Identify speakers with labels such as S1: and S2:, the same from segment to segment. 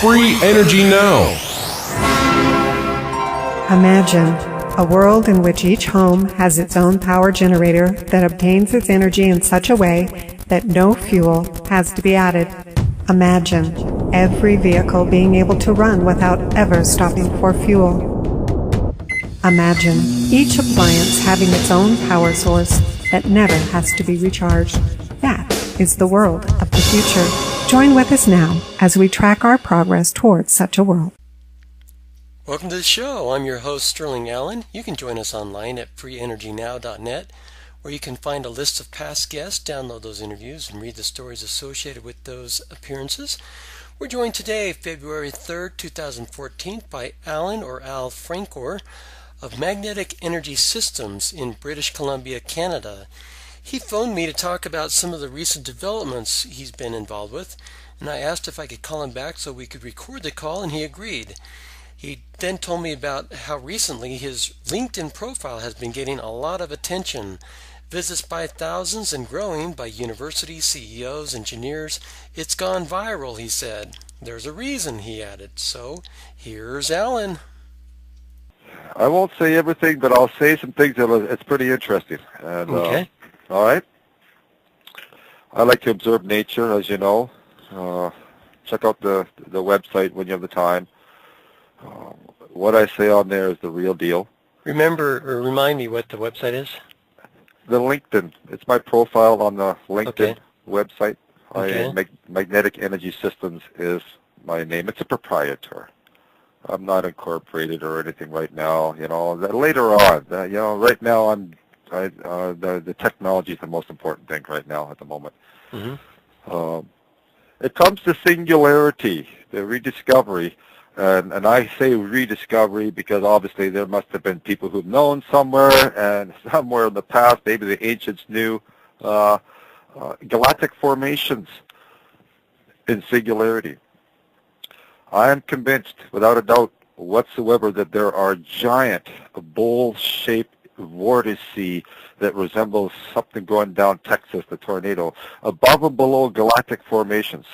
S1: Free energy now.
S2: Imagine a world in which each home has its own power generator that obtains its energy in such a way that no fuel has to be added. Imagine every vehicle being able to run without ever stopping for fuel. Imagine each appliance having its own power source that never has to be recharged. That is the world of the future. Join with us now as we track our progress towards such a world.
S3: Welcome to the show. I'm your host, Sterling Allen. You can join us online at freeenergynow.net, where you can find a list of past guests, download those interviews, and read the stories associated with those appearances. We're joined today, February 3rd, 2014, by Alan or Al Francoeur of Magnetic Energy Systems in British Columbia, Canada. He phoned me to talk about some of the recent developments he's been involved with, and I asked if I could call him back so we could record the call, and he agreed. He then told me about how recently his LinkedIn profile has been getting a lot of attention. Visits by thousands and growing by university CEOs, engineers. It's gone viral, he said. There's a reason, he added. So, here's Alan.
S4: I won't say everything, but I'll say some things that it's pretty interesting. And,
S3: okay.
S4: All right. I like to observe nature, as you know. Check out the website when you have the time. What I say on there is the real deal.
S3: Remind me what the website is.
S4: The LinkedIn. It's my profile on the LinkedIn website.
S3: Okay.
S4: Magnetic Energy Systems is my name. It's a proprietor. I'm not incorporated or anything right now. You know, later on. Right now the technology is the most important thing right now at the moment.
S3: Mm-hmm.
S4: It comes to singularity, the rediscovery. And I say rediscovery because obviously there must have been people who've known somewhere, and somewhere in the past, maybe the ancients knew galactic formations in singularity. I am convinced, without a doubt whatsoever, that there are giant bowl-shaped vortices that resemble something going down Texas, the tornado, above and below galactic formations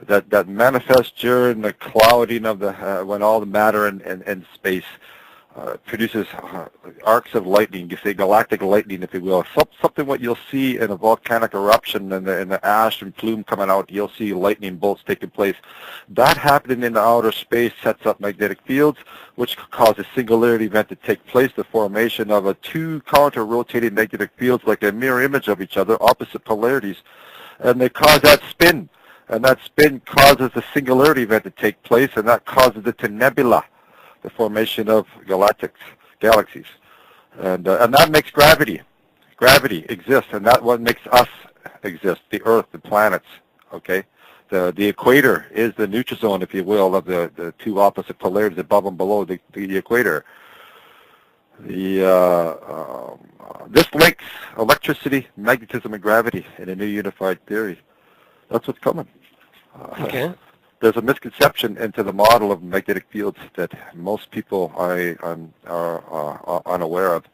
S4: that manifest during the clouding of the when all the matter in space produces arcs of lightning. You say galactic lightning, if you will. Something what you'll see in a volcanic eruption and the ash and plume coming out. You'll see lightning bolts taking place. That happening in the outer space sets up magnetic fields, which cause a singularity event to take place, the formation of two counter-rotating magnetic fields like a mirror image of each other, opposite polarities, and they cause that spin. And that spin causes the singularity event to take place, and that causes it to nebula, the formation of galaxies. And that makes gravity. Gravity exists, and that's what makes us exist, the Earth, the planets, okay? The equator is the neutral zone, if you will, of the two opposite polarities above and below the equator. This links electricity, magnetism, and gravity in a new unified theory. That's what's coming.
S3: Okay.
S4: There's a misconception into the model of magnetic fields that most people are unaware of.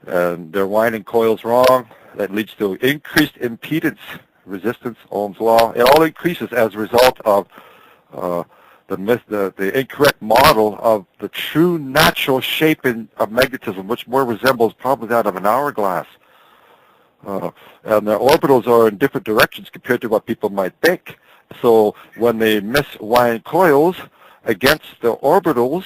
S4: And they're winding coils wrong. That leads to increased impedance, resistance, Ohm's law. It all increases as a result of the incorrect model of the true natural shape of magnetism, which more resembles probably that of an hourglass. And the orbitals are in different directions compared to what people might think. So when they miswind coils against the orbitals,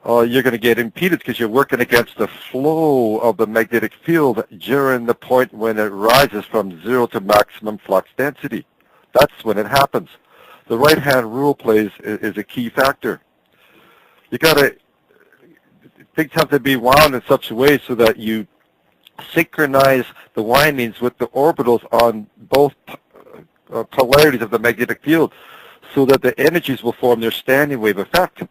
S4: you're going to get impedance because you're working against the flow of the magnetic field during the point when it rises from zero to maximum flux density. That's when it happens. The right-hand rule is a key factor. Things have to be wound in such a way so that you synchronize the windings with the orbitals on both polarities of the magnetic field so that the energies will form their standing wave effect.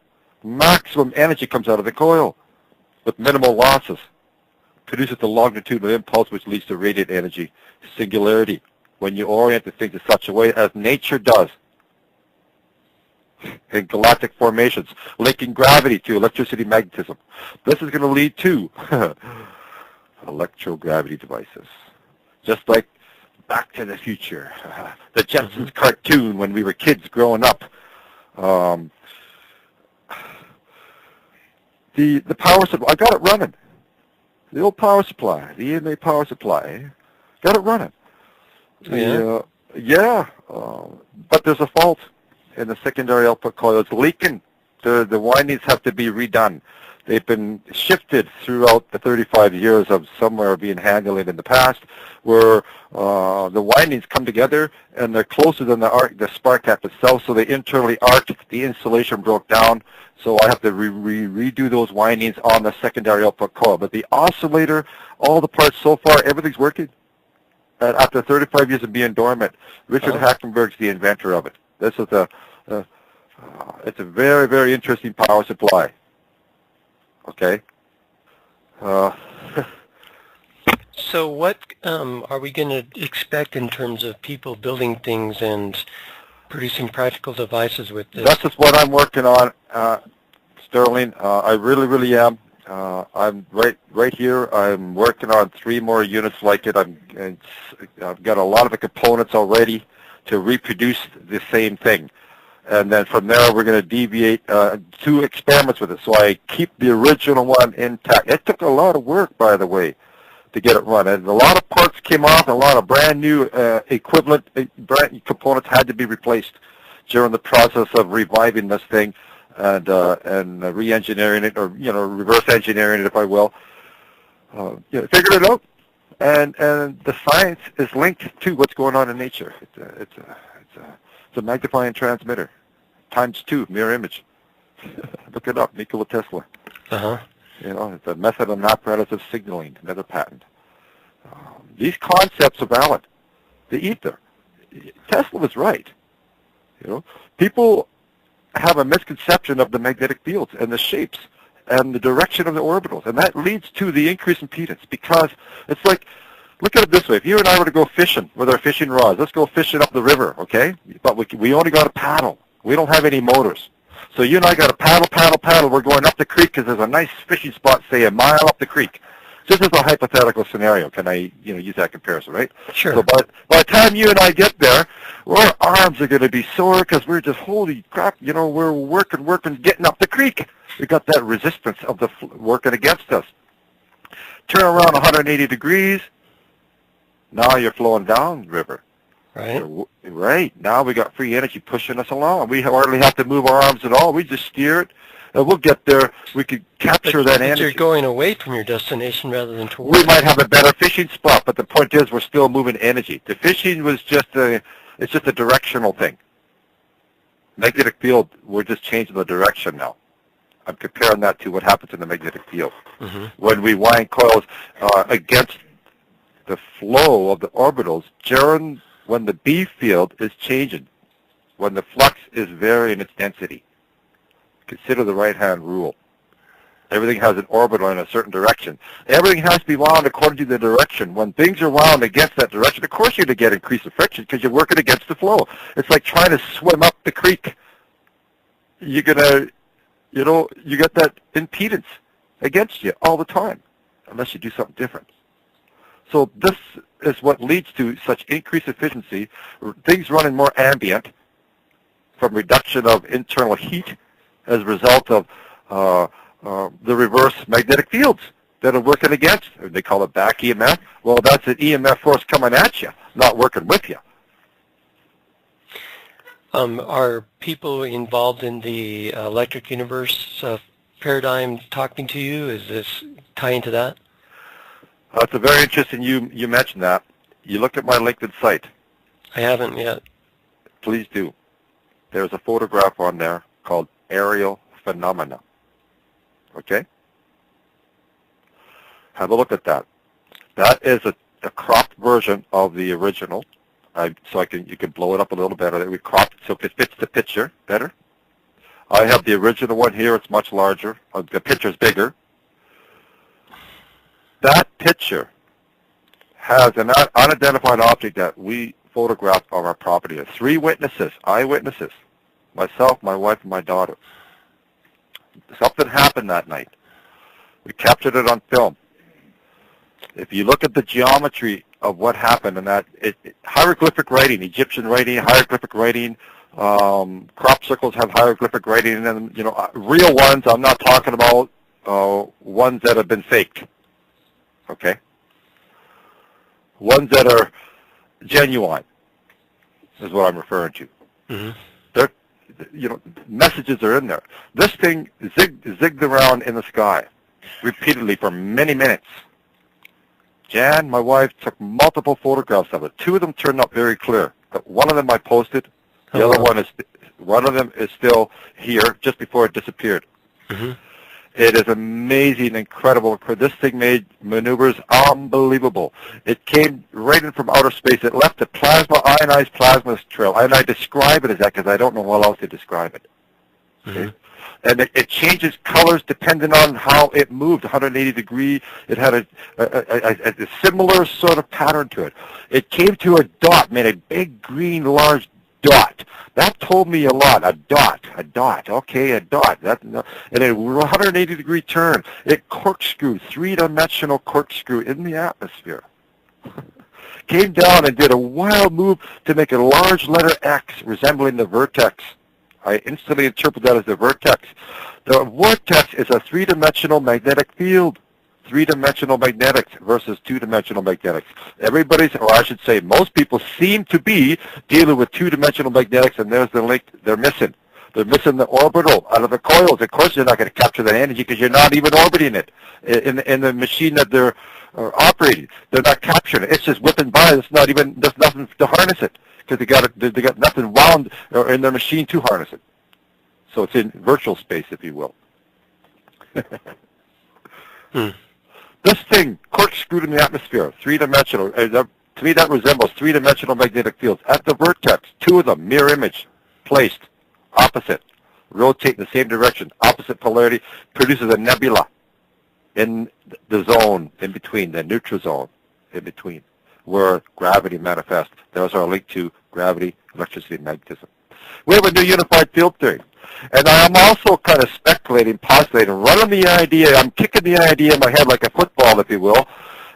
S4: Maximum energy comes out of the coil with minimal losses. Produces the longitudinal impulse which leads to radiant energy, singularity, when you orient the things in such a way as nature does in galactic formations, linking gravity to electricity magnetism. This is going to lead to electrogravity devices. Just like Back to the Future, the Jetsons cartoon when we were kids growing up. Um, the power supply, I got it running. The old power supply, the EMA power supply, got it running. But there's a fault in the secondary output coil. It's leaking. The windings have to be redone. They've been shifted throughout the 35 years of somewhere being handled in the past, where the windings come together and they're closer than the spark gap itself, so they internally arc. The insulation broke down, so I have to redo those windings on the secondary output coil. But the oscillator, all the parts so far, everything's working. And after 35 years of being dormant, Richard Hackenberg's the inventor of it. This is it's a very, very interesting power supply. Okay.
S3: So what are we going to expect in terms of people building things and producing practical devices with this?
S4: That's just what I'm working on, Sterling. I really, really am. I'm right here. I'm working on 3 more units like it. I've got a lot of the components already to reproduce the same thing. And then from there, we're going to deviate 2 experiments with it. So I keep the original one intact. It took a lot of work, by the way, to get it running. A lot of parts came off. A lot of brand new equivalent brand components had to be replaced during the process of reviving this thing and re-engineering it, or reverse engineering it, if I will. Figured it out, and the science is linked to what's going on in nature. It's a magnifying transmitter, ×2 mirror image. Look it up, Nikola Tesla. It's a method of apparatus of signaling, another patent. These concepts are valid. The ether. Tesla was right. People have a misconception of the magnetic fields and the shapes and the direction of the orbitals, and that leads to the increase in impedance, because it's like, look at it this way. If you and I were to go fishing with our fishing rods, let's go fishing up the river, okay? But we only got a paddle. We don't have any motors. So you and I got to paddle. We're going up the creek because there's a nice fishing spot, say, a mile up the creek. Just as a hypothetical scenario, can I use that comparison, right?
S3: Sure.
S4: So by the time you and I get there, our arms are going to be sore because we're just, holy crap, we're working, getting up the creek. We got that resistance of the working against us. Turn around 180 degrees. Now you're flowing down river.
S3: Right.
S4: Right. Now we got free energy pushing us along. We hardly have to move our arms at all. We just steer it, and we'll get there. We could capture that energy.
S3: You're going away from your destination rather than towards
S4: We might have a better fishing spot, but the point is we're still moving energy. The fishing was it's just a directional thing. Magnetic field, we're just changing the direction now. I'm comparing that to what happens in the magnetic field. When we wind coils against the flow of the orbitals when the B field is changing, when the flux is varying its density. Consider the right-hand rule. Everything has an orbital in a certain direction. Everything has to be wound according to the direction. When things are wound against that direction, of course you're going to get increase of friction because you're working against the flow. It's like trying to swim up the creek. You're going to, you get that impedance against you all the time, unless you do something different. So this is what leads to such increased efficiency, things running more ambient from reduction of internal heat as a result of the reverse magnetic fields that are working against. They call it back EMF. Well, that's an EMF force coming at you, not working with you.
S3: Are people involved in the electric universe paradigm talking to you? Is this tying to that?
S4: It's a very interesting you mentioned that. You looked at my LinkedIn site.
S3: I haven't yet.
S4: Please do. There's a photograph on there called Aerial Phenomena. Okay? Have a look at that. That is a cropped version of the original. You can blow it up a little better. We cropped it so it fits the picture better. I have the original one here. It's much larger. The picture's bigger. That picture has an unidentified object that we photographed on our property. 3 witnesses, eyewitnesses, myself, my wife, and my daughter. Something happened that night. We captured it on film. If you look at the geometry of what happened, and hieroglyphic writing, Egyptian writing, hieroglyphic writing, Crop circles have hieroglyphic writing in them. You know, real ones. I'm not talking about ones that have been faked. Okay. Ones that are genuine is what I'm referring to.
S3: Mm-hmm.
S4: They're, you know, messages are in there. This thing zigged around in the sky repeatedly for many minutes. Jan, my wife, took multiple photographs of it. 2 of them turned up very clear. But one of them I posted. The other one of them is still here just before it disappeared.
S3: Mm-hmm.
S4: It is amazing, incredible. This thing made maneuvers unbelievable. It came right in from outer space. It left a ionized plasma trail. And I describe it as that because I don't know what else to describe it.
S3: Mm-hmm.
S4: Okay? And it changes colors depending on how it moved, 180 degree. It had a similar sort of pattern to it. It came to a dot, made a big green large dot. That told me a lot. A dot. Okay, a dot. And a 180 degree turn. It corkscrewed, 3-dimensional corkscrew in the atmosphere. Came down and did a wild move to make a large letter X resembling the vertex. I instantly interpret that as the vertex. The vortex is a 3-dimensional magnetic field. 3-dimensional magnetics versus 2-dimensional magnetics. Everybody's, or I should say most people seem to be dealing with 2-dimensional magnetics, and there's the link they're missing. They're missing the orbital out of the coils. Of course you're not going to capture that energy because you're not even orbiting it in the machine that they're operating. They're not capturing it. It's just whipping by. There's nothing to harness it because they got nothing wound in their machine to harness it. So it's in virtual space, if you will. This thing corkscrewed in the atmosphere, 3-dimensional. To me, that resembles 3-dimensional magnetic fields. At the vertex, 2 of them, mirror image, placed, opposite, rotate in the same direction, opposite polarity, produces a nebula in the zone in between, the neutral zone in between, where gravity manifests. There's our link to gravity, electricity, and magnetism. We have a new unified field theory. And I'm also kind of speculating, postulating, running the idea, I'm kicking the idea in my head like a football, if you will,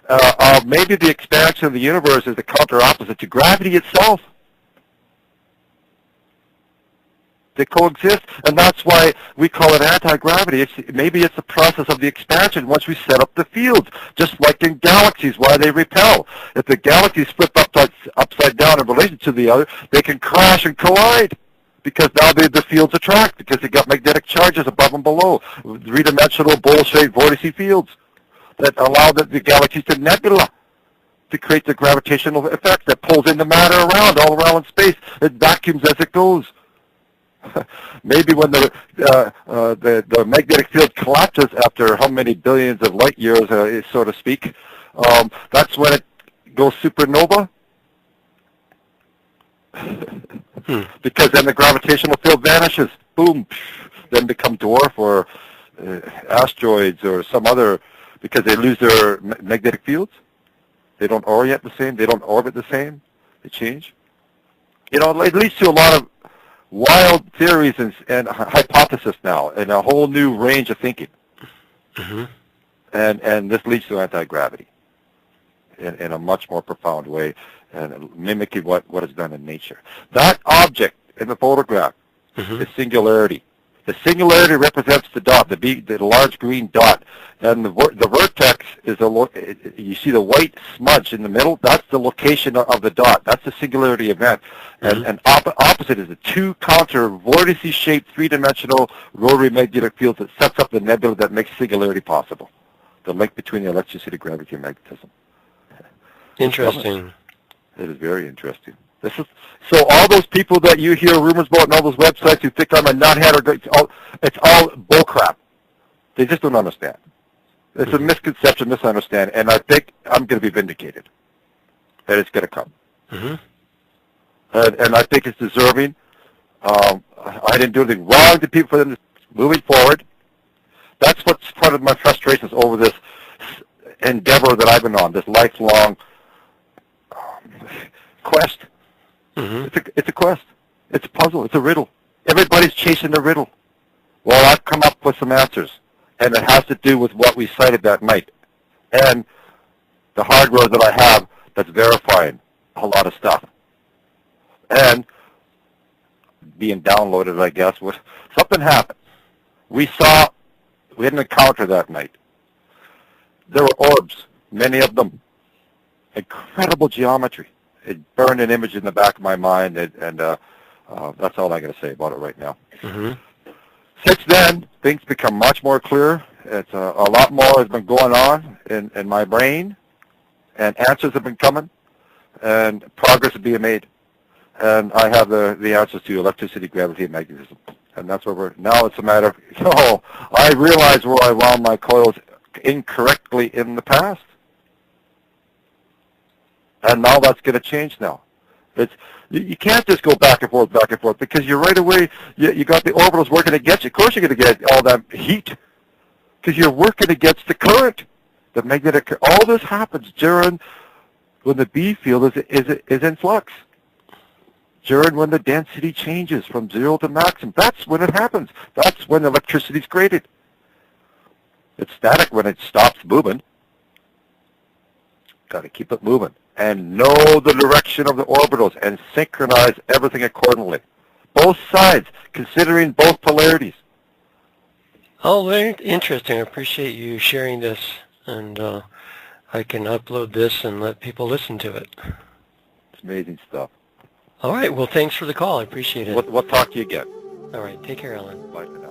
S4: of maybe the expansion of the universe is the counter-opposite to gravity itself. They coexist, and that's why we call it anti-gravity. Maybe it's the process of the expansion once we set up the fields, just like in galaxies, why they repel. If the galaxies flip upside down in relation to the other, they can crash and collide. Because now the fields attract, because they got magnetic charges above and below, 3-dimensional bowl-shaped vortice fields that allow the galaxies to nebula to create the gravitational effect that pulls in the matter around, all around in space. It vacuums as it goes. Maybe when the magnetic field collapses after how many billions of light years, so to speak, that's when it goes supernova. Because then the gravitational field vanishes. Boom. Then become dwarf or asteroids or some other, because they lose their magnetic fields. They don't orient the same. They don't orbit the same. They change. You know, it leads to a lot of wild theories and hypotheses now, and a whole new range of thinking. Mm-hmm. And this leads to anti-gravity in a much more profound way, and mimicking what is done in nature. That object in the photograph is singularity. The singularity represents the dot, the large green dot, and the vertex is you see the white smudge in the middle. That's the location of the dot. That's the singularity event. And opposite is the 2 counter vortice-shaped 3-dimensional rotary magnetic fields that sets up the nebula that makes singularity possible. The link between the electricity, gravity, and magnetism.
S3: Interesting.
S4: It is very interesting. So all those people that you hear rumors about and all those websites who think I'm a nuthead, it's all bullcrap. They just don't understand. It's a misconception, misunderstanding, and I think I'm going to be vindicated. And it's going to come. And I think it's deserving. I didn't do anything wrong to people for them moving forward. That's what's part of my frustrations over this endeavor that I've been on, this lifelong quest. It's a quest. It's a puzzle. It's a riddle. Everybody's chasing a riddle. Well, I've come up with some answers, and it has to do with what we cited that night, and the hardware that I have that's verifying a lot of stuff. And being downloaded, I guess. Something happened. We had an encounter that night. There were orbs, many of them. Incredible geometry. It burned an image in the back of my mind, and that's all I'm going to say about it right now.
S3: Mm-hmm.
S4: Since then, things become much more clear. It's a lot more has been going on in my brain, and answers have been coming, and progress is being made. And I have the answers to electricity, gravity, and magnetism. And that's where now it's a matter of, I realize where I wound my coils incorrectly in the past. And now that's going to change now. You can't just go back and forth, because you're right away, you got the orbitals working against you. Of course you're going to get all that heat, because you're working against the current, the magnetic current. All this happens during when the B field is in flux. During when the density changes from 0 to maximum. That's when it happens. That's when electricity is created. It's static when it stops moving. Got to keep it moving. And know the direction of the orbitals and synchronize everything accordingly. Both sides, considering both polarities.
S3: Oh, very interesting. I appreciate you sharing this, and I can upload this and let people listen to it.
S4: It's amazing stuff.
S3: All right. Well, thanks for the call. I appreciate it.
S4: We'll talk to you again.
S3: All right. Take care, Alan.
S4: Bye for now.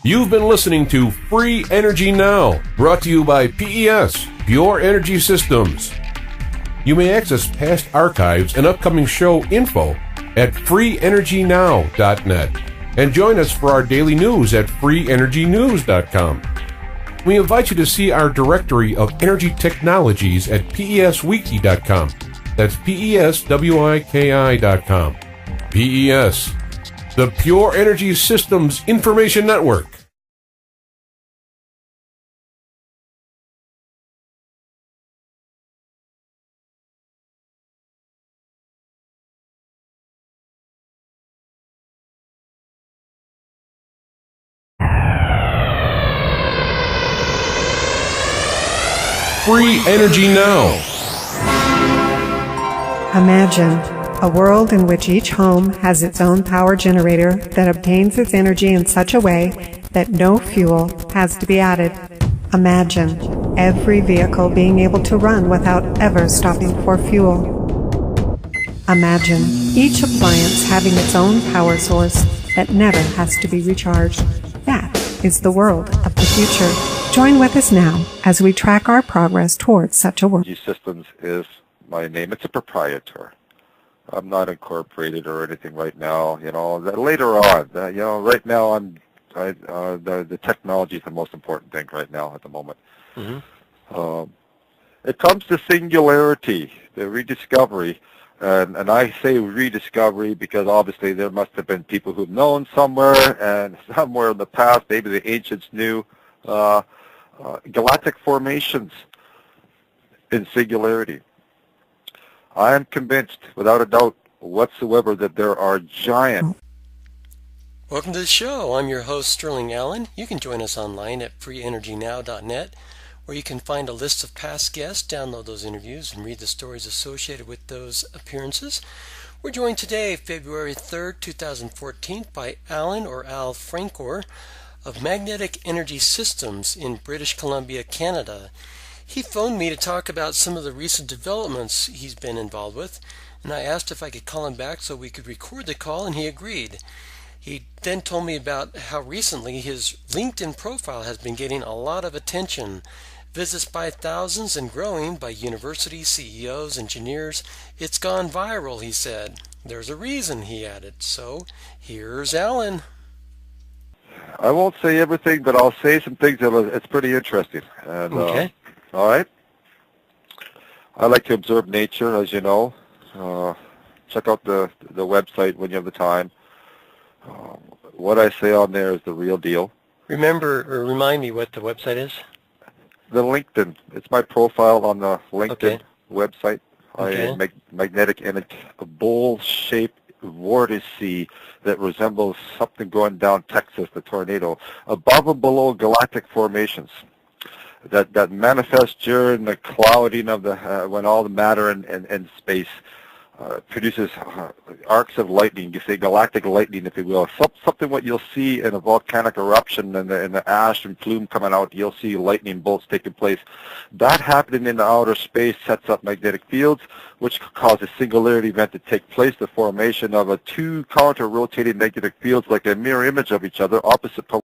S1: You've been listening to Free Energy Now, brought to you by PES, Pure Energy Systems. You may access past archives and upcoming show info at freeenergynow.net and join us for our daily news at freeenergynews.com. We invite you to see our directory of energy technologies at peswiki.com. That's peswiki.com. PES, the Pure Energy Systems Information Network. Free Energy Now.
S2: Imagine a world in which each home has its own power generator that obtains its energy in such a way that no fuel has to be added. Imagine every vehicle being able to run without ever stopping for fuel. Imagine each appliance having its own power source that never has to be recharged. That is the world of the future. Join with us now as we track our progress towards such a world.
S4: Energy Systems is my name. It's a proprietor. I'm not incorporated or anything right now. Later on. Right now the technology is the most important thing right now at the moment. Mm-hmm. It comes to singularity, the rediscovery, and I say rediscovery because obviously there must have been people who've known somewhere, and somewhere in the past, maybe the ancients knew galactic formations in singularity. I am convinced, without a doubt whatsoever, that there are giant...
S3: Welcome to the show. I'm your host, Sterling Allen. You can join us online at freeenergynow.net, where you can find a list of past guests, download those interviews, and read the stories associated with those appearances. We're joined today, February 3rd, 2014, by Alan, or Al Francoeur, of Magnetic Energy Systems in British Columbia, Canada. He phoned me to talk about some of the recent developments he's been involved with, and I asked if I could call him back so we could record the call, and he agreed. He then told me about how recently his LinkedIn profile has been getting a lot of attention. Visits by thousands and growing by university CEOs, engineers. It's gone viral, he said. There's a reason, he added. So, here's Alan.
S4: I won't say everything, but I'll say some things that it's pretty interesting. And,
S3: okay.
S4: All right. I like to observe nature, as you know. Check out the website when you have the time. What I say on there is the real deal.
S3: Remember or remind me what the website is?
S4: The LinkedIn. It's my profile on the LinkedIn website.
S3: Okay.
S4: I make magnetic image, a bowl-shaped vortice that resembles something going down Texas, the tornado, above and below galactic formations that manifest during the clouding of the when all the matter and space produces arcs of lightning. You say galactic lightning, if you will. Something what you'll see in a volcanic eruption and the ash and plume coming out. You'll see lightning bolts taking place. That happening in the outer space sets up magnetic fields, which cause a singularity event to take place, the formation of two counter-rotating magnetic fields like a mirror image of each other, opposite